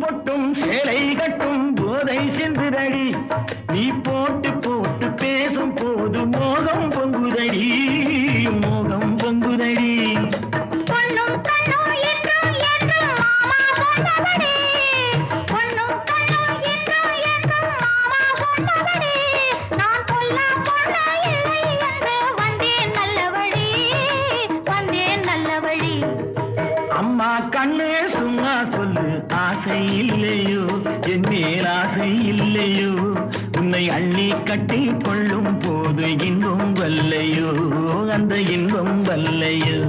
பொட்டும் சேலை கட்டும் போதை சிந்துதடி நீ போட்டு போட்டு பேசும் போது மோகம் பொங்குதடி மோகம் பொங்குதடி பொண்ணும் கண்ணும் என்றும் என்றும் மாமா சொன்னபடி பொண்ணும் கண்ணும் என்றும் என்றும் மாமா சொன்னபடி நான் கொல்ல பொண்ண இல்லை என்று வந்தேன் நல்ல வழி வந்தேன் நல்ல வழி அம்மா கண்ணே சும்மா சொல்லு ஆசை இல்லையோ என் மேல் ஆசை இல்லையோ உன்னை அள்ளி கட்டி கொள்ளும் போது இன்பம் வல்லையோ அந்த இன்பம் வல்லையோ